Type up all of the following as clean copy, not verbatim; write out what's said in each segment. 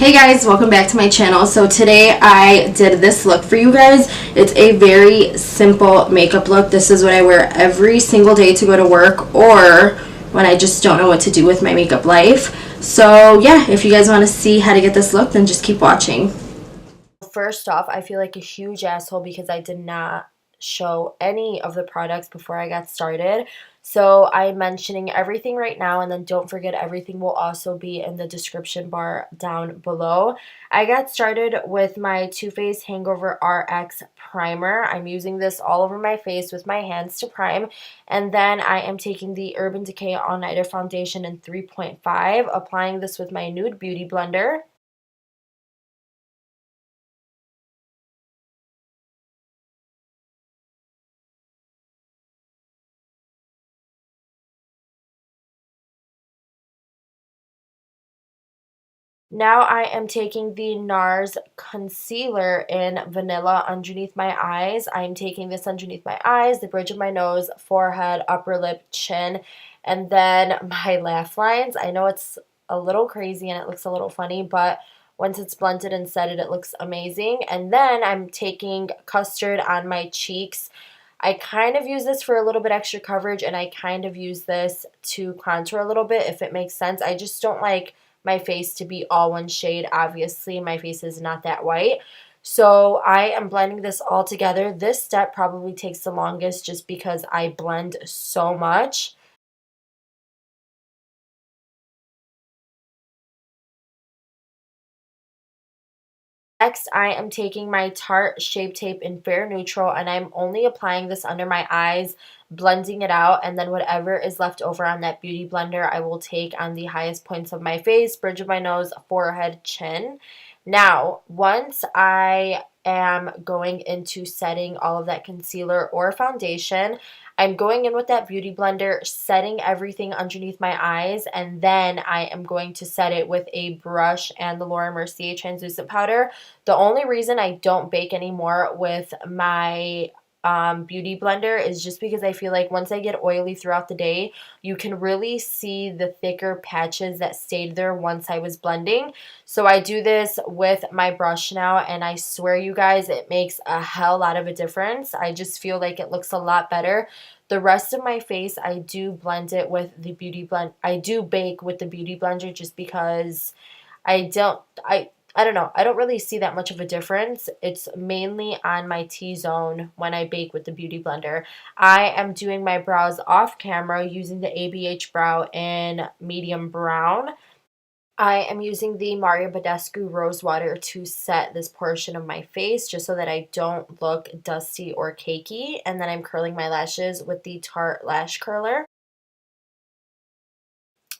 Hey guys, welcome back to my channel. So today I did this look for you guys. It's a very simple makeup look. This is what I wear every single day to go to work or when I just don't know what to do with my makeup life. So yeah, if you guys want to see how to get this look, then just keep watching. First off, I feel like a huge asshole because I did not show any of the products before I got started. So I'm mentioning everything right now, and then don't forget everything will also be in the description bar down below. I got started with my Too Faced HangoveRX primer. I'm using this all over my face with my hands to prime, and then I am taking the Urban Decay All Nighter Foundation in 3.5, applying this with my Nude Beauty Blender. Now I am taking the Nars concealer in Vanilla underneath my eyes. I'm taking this underneath my eyes, the bridge of my nose, forehead, upper lip, chin, and then my laugh lines. I know it's a little crazy and it looks a little funny, but once it's blended and setted, it looks amazing. And then I'm taking Custard on my cheeks. I kind of use this for a little bit extra coverage, and I kind of use this to contour a little bit, if it makes sense. I just don't like my face to be all one shade. Obviously, my face is not that white. So I am blending this all together. This step probably takes the longest just because I blend so much. Next, I am taking my Tarte Shape Tape in Fair Neutral, and I'm only applying this under my eyes, blending it out, and then whatever is left over on that beauty blender, I will take on the highest points of my face, bridge of my nose, forehead, chin. Now, once I am going into setting all of that concealer or foundation, I'm going in with that beauty blender, setting everything underneath my eyes, and then I am going to set it with a brush and the Laura Mercier translucent powder. The only reason I don't bake anymore with my beauty blender is just because I feel like once I get oily throughout the day, you can really see the thicker patches that stayed there once I was blending. So I do this with my brush now, and I swear you guys, it makes a hell lot of a difference. I just feel like it looks a lot better. The rest of my face, I do blend it with the beauty blend. I do bake with the beauty blender just because I don't know. I don't really see that much of a difference. It's mainly on my T-zone when I bake with the Beauty Blender. I am doing my brows off camera using the ABH Brow in medium brown. I am using the Badescu Rose Water to set this portion of my face just so that I don't look dusty or cakey. And then I'm curling my lashes with the Tarte Lash Curler.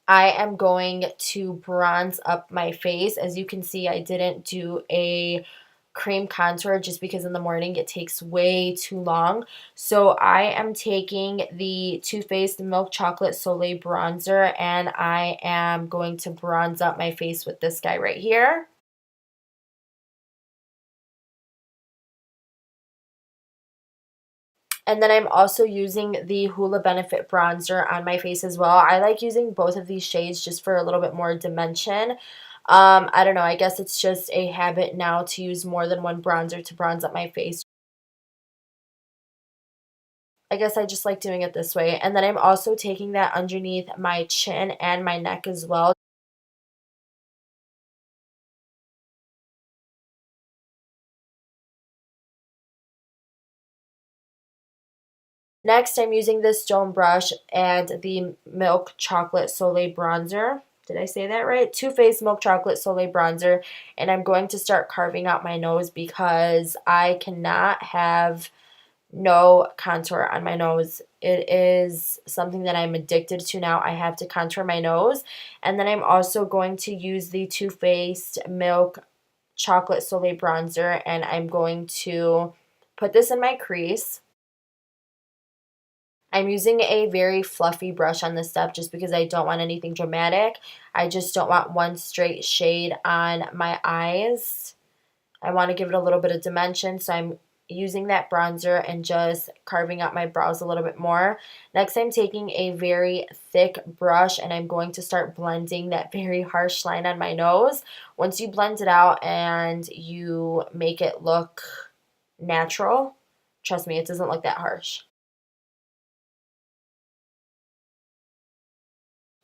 I am going to bronze up my face. As you can see, I didn't do a cream contour just because in the morning it takes way too long. So I am taking the Too Faced Milk Chocolate Soleil bronzer, and I am going to bronze up my face with this guy right here. And then I'm also using the Hoola Benefit Bronzer on my face as well. I like using both of these shades just for a little bit more dimension. I don't know, I guess it's just a habit now to use more than one bronzer to bronze up my face. I guess I just like doing it this way. And then I'm also taking that underneath my chin and my neck as well. Next, I'm using this Stone brush and the Milk Chocolate Soleil bronzer. Did I say that right? Too Faced Milk Chocolate Soleil bronzer. And I'm going to start carving out my nose because I cannot have no contour on my nose. It is something that I'm addicted to now. I have to contour my nose. And then I'm also going to use the Too Faced Milk Chocolate Soleil bronzer, and I'm going to put this in my crease. I'm using a very fluffy brush on this step just because I don't want anything dramatic. I just don't want one straight shade on my eyes. I want to give it a little bit of dimension, so I'm using that bronzer and just carving out my brows a little bit more. Next, I'm taking a very thick brush and I'm going to start blending that very harsh line on my nose. Once you blend it out and you make it look natural, trust me, it doesn't look that harsh.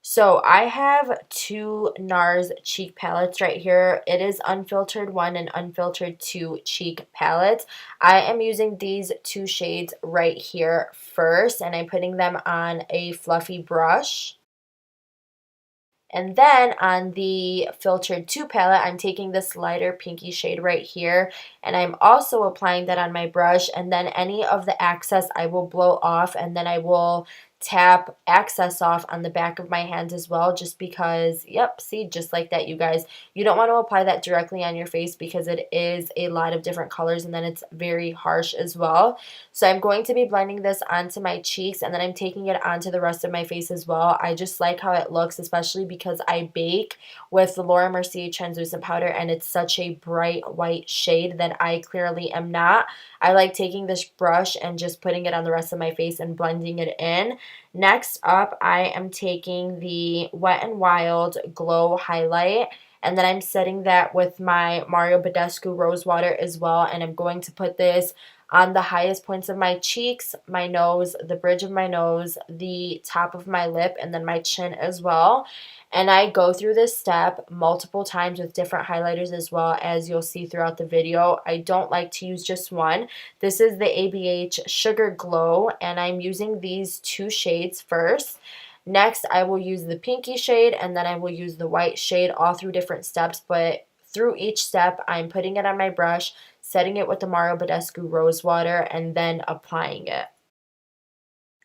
So I have two Nars cheek palettes right here. It is unfiltered 1 and unfiltered 2 cheek palettes. I am using these two shades right here first, and I'm putting them on a fluffy brush. And then on the filtered 2 palette, I'm taking this lighter pinky shade right here, and I'm also applying that on my brush, and then any of the excess I will blow off, and then I will tap excess off on the back of my hands as well, just because, yep, see, just like that, you guys. You don't want to apply that directly on your face because it is a lot of different colors, and then it's very harsh as well. So I'm going to be blending this onto my cheeks, and then I'm taking it onto the rest of my face as well. I just like how it looks, especially because I bake with the Mercier translucent powder, and it's such a bright white shade that I clearly am not. I like taking this brush and just putting it on the rest of my face and blending it in. Next up, I am taking the Wet n Wild Glow Highlight, and then I'm setting that with my Badescu Rose Water as well, and I'm going to put this on the highest points of my cheeks, my nose, the bridge of my nose, the top of my lip, and then my chin as well. And I go through this step multiple times with different highlighters as well, as you'll see throughout the video. I don't like to use just one. This is the ABH Sugar Glow, and I'm using these two shades first. Next, I will use the pinky shade, and then I will use the white shade, all through different steps, but through each step, I'm putting it on my brush, setting it with the Badescu Rose Water, and then applying it.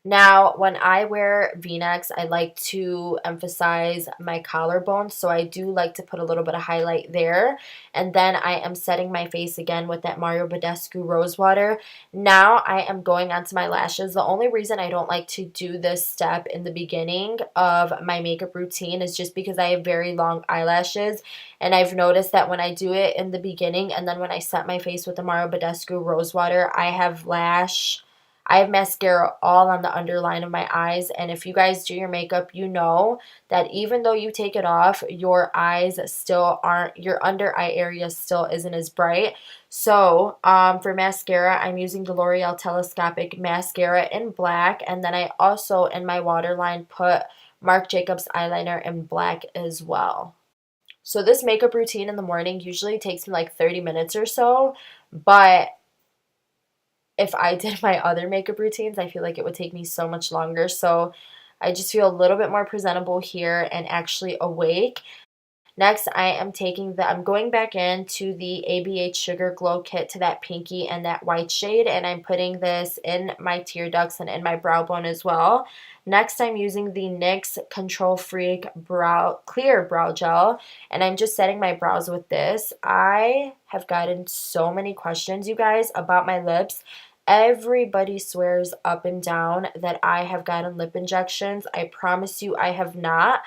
Now, when I wear V-necks, I like to emphasize my collarbone, so I do like to put a little bit of highlight there. And then I am setting my face again with that Badescu Rose Water. Now I am going onto my lashes. The only reason I don't like to do this step in the beginning of my makeup routine is just because I have very long eyelashes. And I've noticed that when I do it in the beginning and then when I set my face with the Badescu Rose Water, I have mascara all on the underline of my eyes, and if you guys do your makeup, you know that even though you take it off, your eyes still aren't, your under eye area still isn't as bright. So for mascara, I'm using the Loreal Telescopic mascara in black, and then I also, in my waterline, put Marc Jacobs eyeliner in black as well. So this makeup routine in the morning usually takes me like 30 minutes or so, but if I did my other makeup routines, I feel like it would take me so much longer. So I just feel a little bit more presentable here and actually awake. Next, I'm going back into the ABH Sugar Glow Kit to that pinky and that white shade, and I'm putting this in my tear ducts and in my brow bone as well. Next, I'm using the NYX Control Freak Clear Brow Gel, and I'm just setting my brows with this. I have gotten so many questions, you guys, about my lips. Everybody swears up and down that I have gotten lip injections. I promise you I have not.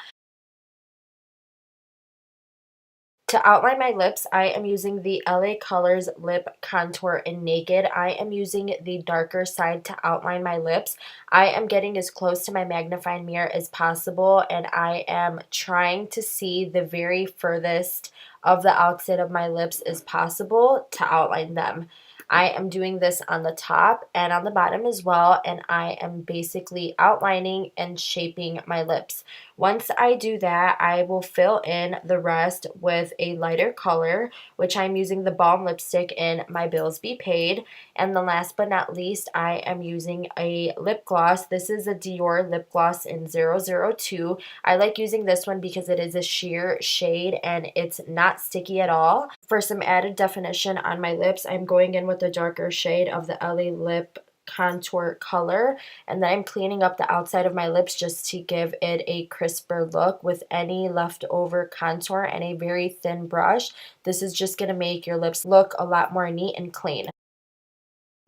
To outline my lips, I am using the LA Colors Lip Contour in Naked. I am using the darker side to outline my lips. I am getting as close to my magnifying mirror as possible, and I am trying to see the very furthest of the outside of my lips as possible to outline them. I am doing this on the top and on the bottom as well, and I am basically outlining and shaping my lips. Once I do that, I will fill in the rest with a lighter color, which I'm using the Balm Lipstick in my Bills Be Paid. And then last but not least, I am using a lip gloss. This is a Dior lip gloss in 002. I like using this one because it is a sheer shade and it's not sticky at all. For some added definition on my lips, I'm going in with a darker shade of the LA Lip Contour color, and then I'm cleaning up the outside of my lips just to give it a crisper look with any leftover contour and a very thin brush. This is just going to make your lips look a lot more neat and clean.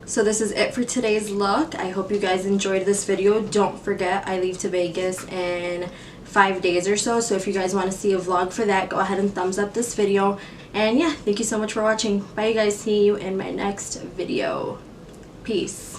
So this is it for today's look. I hope you guys enjoyed this video. Don't forget, I leave to Vegas in 5 days or so. So if you guys want to see a vlog for that, go ahead and thumbs up this video. And yeah, thank you so much for watching. Bye, you guys. See you in my next video. Peace.